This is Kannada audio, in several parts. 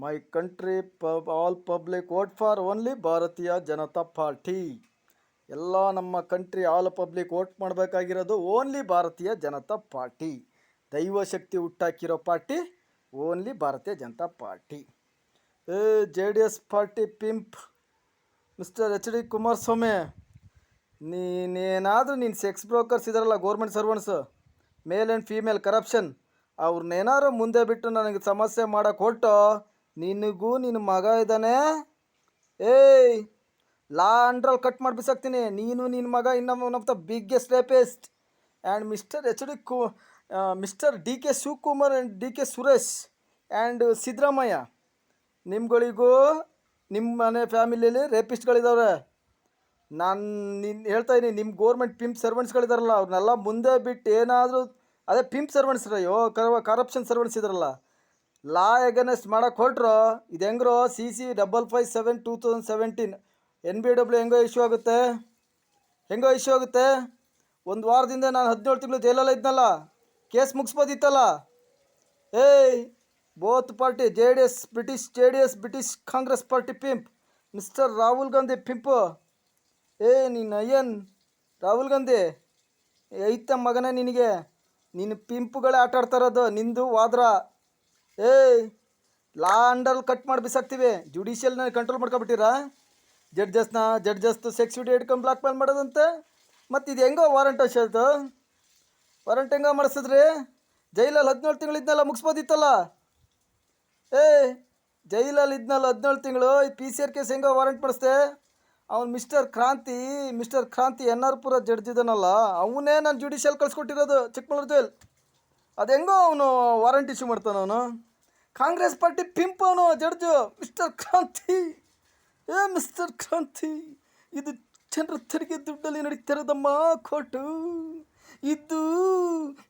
My country all public vote for only Bharatiya Janata party. ಎಲ್ಲ ನಮ್ಮ ಕಂಟ್ರಿ ಆಲ್ ಪಬ್ಲಿಕ್ ವೋಟ್ ಮಾಡಬೇಕಾಗಿರೋದು ಓನ್ಲಿ ಭಾರತೀಯ ಜನತಾ ಪಾರ್ಟಿ. ದೈವಶಕ್ತಿ ಹುಟ್ಟಾಕಿರೋ party only Bharatiya Janata party. JDS party pimp mister HD Kumaraswamy, ನೀನು ಸೆಕ್ಸ್ ಬ್ರೋಕರ್ಸ್ ಇದಾರಲ್ಲ, government servants, male and female corruption, ಅವ್ರನ್ನೇನಾರು ಮುಂದೆ ಬಿಟ್ಟು ನನಗೆ ಸಮಸ್ಯೆ ಮಾಡೋಕ್ಕೆ ಹೊರಟು, ನಿನಗೂ ನಿನ್ನ ಮಗ ಇದ್ದಾನೆ, ಲಾ ಅಂಡ್ರಲ್ಲಿ ಕಟ್ ಮಾಡಿ ಬಿಸಾಕ್ತೀನಿ. ನೀನು ನಿನ್ನ ಮಗ one of the biggest rapist. And mister DK Shivakumar and DK Suresh and Siddaramaiah, ನಿಮ್ಗಳಿಗೂ ನಿಮ್ಮ ಮನೆ ಫ್ಯಾಮಿಲಿಯಲ್ಲಿ ರೇಪಿಸ್ಟ್ಗಳಿದ್ದಾವೆ. ನೀನು ಹೇಳ್ತಾ ಇದ್ದೀನಿ, ನಿಮ್ಮ ಗೋರ್ಮೆಂಟ್ ಪಿಂಪ್ ಸರ್ವೆಂಟ್ಸ್ಗಳಿದಾರಲ್ಲ, ಅವ್ರನ್ನೆಲ್ಲ ಮುಂದೆ ಬಿಟ್ಟು ಏನಾದರೂ ಅದೇ ಪಿಂಪ್ ಸರ್ವೆಂಟ್ಸ್ ಕರಪ್ಷನ್ ಸರ್ವೆಂಟ್ಸ್ ಇದಾರಲ್ಲ, ಲಾ ಎಗನೆಸ್ಟ್ ಮಾಡೋಕ್ಕೆ ಹೊರಟ್ರು. ಇದು ಹೆಂಗ್ರೋ CC 557 2017 NBW ಹೆಂಗೋ ಇಶ್ಯೂ ಆಗುತ್ತೆ. ಒಂದು ವಾರದಿಂದ ನಾನು 17 ತಿಂಗಳು ಜೈಲಲ್ಲ ಇದ್ನಲ್ಲ, ಕೇಸ್ ಮುಗಿಸ್ಬೋದಿತ್ತಲ್ಲ. Both party JDS British Congress party pimp mister Rahul Gandhi pimp. ನೀನು ಏನು ರಾಹುಲ್ ಗಾಂಧಿ ಐತ ಮಗನೇ ನಿನಗೆ, ನಿನ್ನ ಪಿಂಪುಗಳೇ ಆಟ ಆಡ್ತಾ ಇರೋದು. ನಿಂದು ವಾದ್ರ ಲಾ ಅಂಡರ್ ಕಟ್ ಮಾಡಿ ಬಿಸಾಕ್ತೀವಿ. ಜುಡಿಷಿಯಲ್ನ ಕಂಟ್ರೋಲ್ ಮಾಡ್ಕೊಬಿಟ್ಟಿರಾ, ಜಡ್ಜಸ್ದು ಸೆಕ್ಸ್ ವಿಡಿಯೋ ಇಟ್ಕೊಂಡು ಬ್ಲಾಕ್ ಮೇಲ್ ಮಾಡೋದಂತೆ. ಮತ್ತು ಇದು ಹೆಂಗೋ ವಾರಂಟ್ ಅಷ್ಟದು, ವಾರಂಟ್ ಹೆಂಗೋ ಮಾಡಿಸಿದ್ರಿ? ಜೈಲಲ್ಲಿ 17 ತಿಂಗಳು ಇದ್ನಲ್ಲ, ಮುಗಿಸ್ಬೋದಿತ್ತಲ್ಲ. ಜೈಲಲ್ಲಿ ಇದ್ನಲ್ಲ 17 ತಿಂಗಳು, ಈ PCR ಕೇಸ್ ಹೆಂಗೋ ವಾರಂಟ್ ಮಾಡಿಸ್ದೆ. ಅವ್ನು ಮಿಸ್ಟರ್ ಕ್ರಾಂತಿ NR ಪುರ ಜಡ್ಜ್ ಇದ್ದಾನಲ್ಲ, ಅವನೇ ನಾನು ಜುಡಿಷಿಯಲ್ ಕಳ್ಸಿಕೊಟ್ಟಿರೋದು ಚಿಕ್ಕಮಗಳೂರು ಜೈಲ್. ಅದು ಹೆಂಗೋ ಅವನು ವಾರಂಟ್ ಇಶ್ಯೂ ಮಾಡ್ತಾನೆ. ಅವನು ಕಾಂಗ್ರೆಸ್ ಪಾರ್ಟಿ ಪಿಂಪ್, ಅವನು ಜಡ್ಜು ಮಿಸ್ಟರ್ ಕ್ರಾಂತಿ. ಇದು ಜನರ ತೆರಿಗೆ ದುಡ್ಡಲ್ಲಿ ನಡೀತಿರೋದಮ್ಮ ಕೋರ್ಟು. ಇದು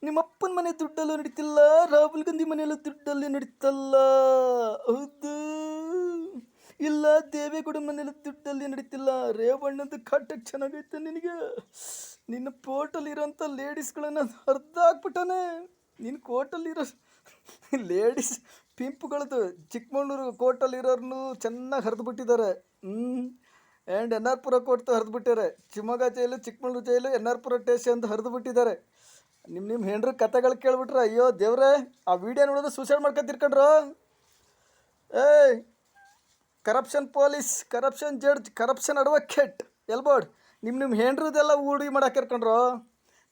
ನಿಮ್ಮಪ್ಪನ ಮನೆ ದುಡ್ಡಲ್ಲೂ ನಡೀತಿಲ್ಲ, ರಾಹುಲ್ ಗಾಂಧಿ ಮನೆಯಲ್ಲೂ ದುಡ್ಡಲ್ಲಿ ನಡೀತಲ್ಲ. ಹೌದು ಇಲ್ಲ, ದೇವೇಗೌಡ ಮನೇಲಿ ದುಡ್ಡಲ್ಲಿ ನಡೀತಿಲ್ಲ. ರೇವಣ್ಣಂದು ಕಾಂಟ್ಯಾಕ್ಟ್ ಚೆನ್ನಾಗೈತೆ ನಿನಗೆ. ನಿನ್ನ ಕೋರ್ಟಲ್ಲಿರೋಂಥ ಲೇಡೀಸ್ಗಳನ್ನು ಹರಿದು ಹಾಕ್ಬಿಟ್ಟಾನೆ. ನಿನ್ನ ಕೋರ್ಟಲ್ಲಿರೋ ಲೇಡೀಸ್ ಪಿಂಪ್ಗಳದ್ದು ಚಿಕ್ಕಮಗಳೂರು ಕೋರ್ಟಲ್ಲಿರೋರ್ನು ಚೆನ್ನಾಗಿ ಹರಿದು ಬಿಟ್ಟಿದ್ದಾರೆ. ಆ್ಯಂಡ್ NR ಪುರ ಕೋರ್ಟ್ ಹರಿದು ಬಿಟ್ಟಿದ್ದಾರೆ. ಶಿವಮೊಗ್ಗ ಜೈಲು, ಚಿಕ್ಕಮಗಳೂರು ಜೈಲು, NR ಪುರ ಸ್ಟೇಷನ್ ಅಂತ ಹರಿದು ಬಿಟ್ಟಿದ್ದಾರೆ. ನಿಮ್ಮ ಹೆಂಡ್ರ ಕತೆಗಳು ಕೇಳ್ಬಿಟ್ರೆ ಅಯ್ಯೋ ದೇವ್ರೆ, ಆ ವಿಡಿಯೋ ನೋಡಿದ್ರೆ ಸೂಸೈಡ್ ಮಾಡ್ಕೊತಿರ್ಕೊಂಡ್ರು. Corruption police, corruption judge, corruption advocate ಎಲ್ಬೋರ್ಡ್, ನಿಮ್ಮ ಹೆಂಡ್ರದೆಲ್ಲ ಊಡಿ ಮಾಡಕ್ಕೆ ಇರ್ಕೊಂಡ್ರು.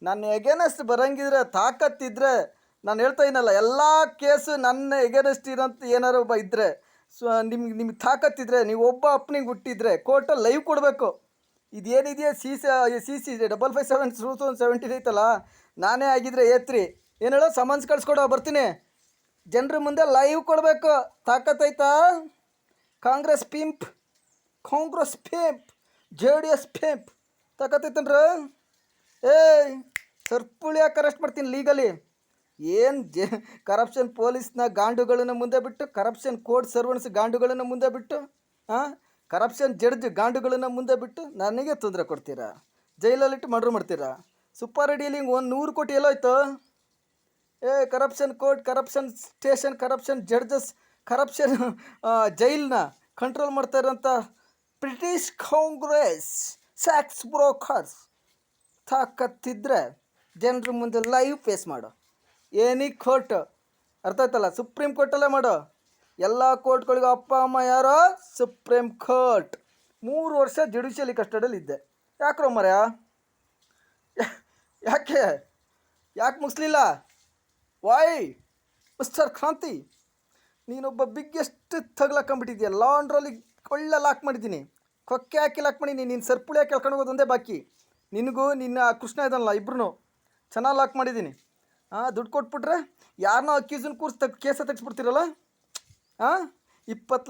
ನಾನು ಎಗೇನೆಸ್ಟ್ ಬರೋಂಗಿದ್ರೆ, ತಾಕತ್ತಿದ್ರೆ, ನಾನು ಹೇಳ್ತಾ ಇದ್ದೀನಲ್ಲ, ಎಲ್ಲ ಕೇಸು ನನ್ನ ಎಗೇನೆಸ್ಟ್ ಇರೋಂಥ ಏನಾರು ಇದ್ದರೆ, ನಿಮ್ಗೆ ತಾಕತ್ತಿದ್ರೆ, ನೀವು ಒಬ್ಬ ಅಪ್ಪನಿಗೆ ಹುಟ್ಟಿದ್ರೆ ಕೋರ್ಟಲ್ಲಿ ಲೈವ್ ಕೊಡಬೇಕು. ಇದೇನಿದೆಯಾ CC 557 2017 ಐತಲ್ಲ, ನಾನೇ ಆಗಿದ್ರೆ ಏನು ಹೇಳೋ, ಸಮನ್ಸ್ ಕಳ್ಸ್ಕೊಡೋ, ಬರ್ತೀನಿ. ಜನರ ಮುಂದೆ ಲೈವ್ ಕೊಡಬೇಕು. ತಾಕತ್ತೈತಾ? ಕಾಂಗ್ರೆಸ್ ಪಿಂಪ್, JDS ಪಿಂಪ್ ತಾಕತ್ತೈತನ್ರ. ಸರ್ಪುಳಿಯಾಕೆ ಅರೆಸ್ಟ್ ಮಾಡ್ತೀನಿ ಲೀಗಲಿ. ಏನು ಕರಪ್ಷನ್ ಪೊಲೀಸ್ನ ಗಾಂಡುಗಳನ್ನು ಮುಂದೆ ಬಿಟ್ಟು, ಕರಪ್ಷನ್ ಕೋರ್ಟ್ ಸರ್ವೆಂಟ್ಸ್ ಗಾಂಡುಗಳನ್ನು ಮುಂದೆ ಬಿಟ್ಟು, ಕರಪ್ಷನ್ ಜಡ್ಜ್ ಗಾಂಡುಗಳನ್ನು ಮುಂದೆ ಬಿಟ್ಟು ನನಗೆ ತೊಂದರೆ ಕೊಡ್ತೀರಾ, ಜೈಲಲ್ಲಿಟ್ಟು ಮರ್ಡ್ರ್ ಮಾಡ್ತೀರಾ. ಸೂಪರ್ ಡೀಲಿಂಗ್ 100 ಕೋಟಿ ಎಲ್ಲೋಯ್ತು. Corruption court, corruption station, corruption judges, corruption ಜೈಲ್ನ ಕಂಟ್ರೋಲ್ ಮಾಡ್ತಾ ಇರೋಂಥ ಬ್ರಿಟಿಷ್ ಕಾಂಗ್ರೆಸ್ ಸ್ಯಾಕ್ಸ್ ಬ್ರೋಕರ್ಸ್ ತಾಕತ್ತಿದ್ರೆ ಜನರ ಮುಂದೆ ಲೈವ್ ಫೇಸ್ ಮಾಡು. ಏನಿಗೆ ಕೋರ್ಟ್ ಅರ್ಥ ಆಯ್ತಲ್ಲ, ಸುಪ್ರೀಂ ಕೋರ್ಟಲ್ಲೇ ಮಾಡು. ಎಲ್ಲ ಕೋರ್ಟ್ಗಳಿಗೂ ಅಪ್ಪ ಅಮ್ಮ ಯಾರೋ ಸುಪ್ರೀಂ ಕೋರ್ಟ್. 3 ವರ್ಷ ಜುಡಿಷಿಯಲಿ ಕಸ್ಟಡಿಯಲ್ಲಿ ಇದ್ದೆ. ಯಾಕ್ರೋ ಮರ್ಯಾ, ಯಾಕೆ ಮುಗಿಸ್ಲಿಲ್ಲ? ವಾಯ್ ಮಿಸ್ಟರ್ ಕ್ರಾಂತಿ, ನೀನೊಬ್ಬ ಬಿಗ್ಗೆಸ್ಟ್ ತಗ್ಲಾಕೊಂಬಿಟ್ಟಿದ್ಯಾ. ಲಾಂಡ್ರಲ್ಲಿ ಒಳ್ಳೆ ಲಾಕ್ ಮಾಡಿದ್ದೀನಿ, ಕೊಕ್ಕೆ ಹಾಕಿ ಲಾಕ್ ಮಾಡಿದ್ದೀನಿ. ನೀನು ಸರ್ಪುಳಿ ಹಾಕಿ ಕೇಳ್ಕೊಂಡು ಹೋಗೋದು ಒಂದೇ ಬಾಕಿ. ನಿನಗೂ ನಿನ್ನ ಕೃಷ್ಣ ಇದನ್ನಲ್ಲ, ಇಬ್ಬರೂ ಚೆನ್ನಾಗಿ ಲಾಕ್ ಮಾಡಿದ್ದೀನಿ. ದುಡ್ಡು ಕೊಟ್ಬಿಟ್ರೆ ಯಾರನ್ನೋ ಅಕ್ಯೂಸನ್ ಕೇಸ ತೆಗಿಸ್ಬಿಡ್ತೀರಲ್ಲ. 20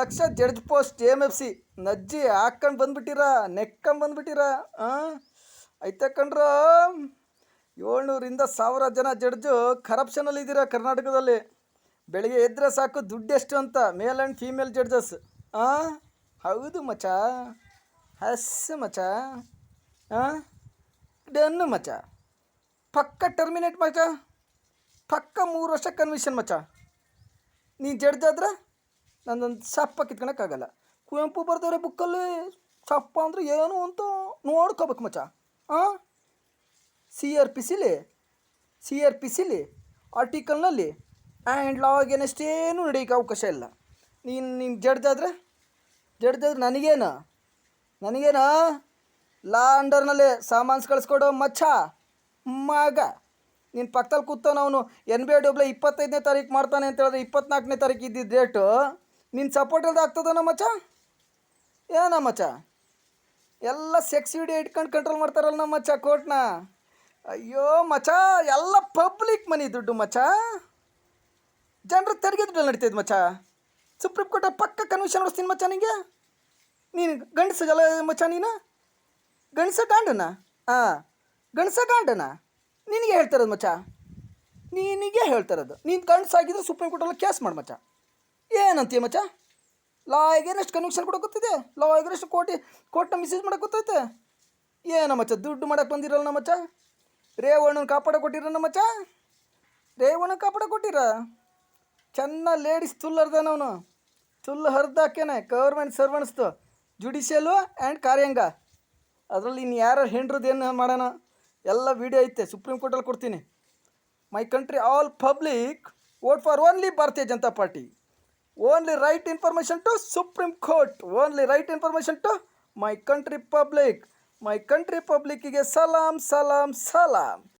ಲಕ್ಷ ಜಡ್ಜ್ ಪೋಸ್ಟ್ MFC ನಜ್ಜಿ ಹಾಕ್ಕೊಂಡು ಬಂದುಬಿಟ್ಟಿರ, ನೆಕ್ಕೊಂಬಂದುಬಿಟ್ಟಿರ. ಐತೆ ಕಣ್ರ, 700ರಿಂದ 1000 ಜನ ಜಡ್ಜು ಕರಪ್ಷನಲ್ಲಿ ಇದ್ದೀರಾ ಕರ್ನಾಟಕದಲ್ಲಿ. ಬೆಳಿಗ್ಗೆ ಎದ್ದರೆ ಸಾಕು ದುಡ್ಡೆಷ್ಟು ಅಂತ, ಮೇಲ್ ಆ್ಯಂಡ್ ಫೀಮೇಲ್ ಜಡ್ಜಸ್. ಹೌದು ಮಚ, ಮಚ, ಡನ್ನು ಮಚ, ಪಕ್ಕ ಟರ್ಮಿನೇಟ್ ಮಚ, ಪಕ್ಕ 3 ವರ್ಷ ಕನ್ವಿಷನ್ ಮಚ. ನೀನು ಜಡ್ಜ್ ಆದ್ರೆ ನಂದೊಂದು ಸಪ್ಪ ಕಿತ್ಕೊಳಕ್ಕಾಗಲ್ಲ. ಕುವೆಂಪು ಬರ್ದವ್ರೆ ಬುಕ್ಕಲ್ಲಿ ಸಪ್ಪ ಅಂದರೆ ಏನು ಅಂತ ನೋಡ್ಕೋಬೇಕು ಮಚ್ಚ. ಹಾಂ, ಸಿ ಆರ್ ಪಿ ಸಿಲಿ ಆರ್ಟಿಕಲ್ನಲ್ಲಿ ಆ್ಯಂಡ್ ಲಾ ಅಗೇನೆಸ್ಟ್ ಏನೂ ನಡೆಯೋಕ್ಕೆ ಅವಕಾಶ ಇಲ್ಲ. ನೀನು ಜಡ್ಜ್ ಆದ್ರೆ ನನಗೇನು ಲಾ ಅಂಡರ್ನಲ್ಲಿ ಸಾಮಾನ್ಸ್ ಕಳಿಸ್ಕೊಡೋ ಮಚ್ಚ ಮಗ. ನಿನ್ನ ಪಕ್ಕದಲ್ಲಿ ಕೂತವನು ಅವನು NBAW 25ನೇ ತಾರೀಕು ಮಾಡ್ತಾನೆ ಅಂತ ಹೇಳಿದ್ರೆ 24ನೇ ತಾರೀಕು ಇದ್ದಿದ್ದ ಡೇಟು ನಿನ್ನ ಸಪೋರ್ಟ್ ಇಲ್ದ ಆಗ್ತದನ ಮಚ್ಚ? ಏನ ಮಚ್ಚ? ಎಲ್ಲ ಸೆಕ್ಸ್ ವಿಡಿಯೋ ಇಟ್ಕೊಂಡು ಕಂಟ್ರೋಲ್ ಮಾಡ್ತಾರಲ್ಲ ನಮ್ಮ ಮಚ್ಚ ಕೋರ್ಟ್ನ. ಅಯ್ಯೋ ಮಚ್ಚ, ಎಲ್ಲ ಪಬ್ಲಿಕ್ ಮನಿ ದುಡ್ಡು ಮಚ್ಚ, ಜನರು ತೆರಿಗೆ ದುಡ್ಡು ನಡೀತೈತೆ ಮಚ್ಚ. ಸುಪ್ರೀಂ ಕೋರ್ಟ್ ಪಕ್ಕ ಕನ್ವಿಷನ್ ನಡೆಸ್ತೀನಿ ಮಚ್ಚ ನಿಂಗೆ. ನೀನು ಗಂಡಸಗಲ್ಲ ಮಚ್ಚ, ನೀನು ಗಂಡಸ ಗಾಂಡನ ನಿನಗೆ ಹೇಳ್ತಾರದು ಮಚ್ಚ, ನಿನಗೆ ಹೇಳ್ತಾರದು. ನೀನು ಗಂಡಸಾಗಿದ್ರೆ ಸುಪ್ರೀಂ ಕೋರ್ಟಲ್ಲಿ ಕೇಸ್ ಮಾಡಿ ಮಚ್ಚ. ಏನಂತೀಯ ಮಚ್ಚ? ಲಾ ಅಗೇನೆಸ್ಟ್ ಕನ್ವಿಕ್ಷನ್ ಕೊಡೋಕೆ ಗೊತ್ತಿದೆ, ಲಾ ಅಗೇನೆಸ್ಟ್ ಕೋರ್ಟ್ನ ಮಿಸ್ಯೂಸ್ ಮಾಡೋಕೆ ಗೊತ್ತೈತೆ. ಏನೋ ಮಚ್ಚ, ದುಡ್ಡು ಮಾಡೋಕೆ ಬಂದಿರಲ್ಲ ಮಚ್ಚ. ರೇವಣ್ಣನ ಕಾಪಾಡೋಕೆ ಕೊಟ್ಟಿರ ಮಚ್ಚ, ರೇವಣ್ಣ ಕಾಪಾಡೋಕೆ ಕೊಟ್ಟಿರ. ಚೆನ್ನಾಗಿ ಲೇಡೀಸ್ ತುಲ್ ಹರ್ದಾನವನು, ತುಲ್ಲು ಹರಿದಾಕೇನೆ ಗೌರ್ಮೆಂಟ್ ಸರ್ವೆಂಟ್ಸ್ದು ಜುಡಿಷಿಯಲು ಆ್ಯಂಡ್ ಕಾರ್ಯಾಂಗ. ಅದರಲ್ಲಿ ಇನ್ನು ಯಾರು ಹೆಂಡ್ರದ್ದು ಏನು ಮಾಡೋಣ ಎಲ್ಲ ವೀಡಿಯೋ ಐತೆ, ಸುಪ್ರೀಂ ಕೋರ್ಟಲ್ಲಿ ಕೊಡ್ತೀನಿ. My country all public vote for only Bharatiya Janata party. Only right information to supreme court, only right information to my country public. My country ಪಬ್ಲಿಕ್ಕಿಗೆ ಸಲಾಂ ಸಲಾಂ ಸಲಾಂ.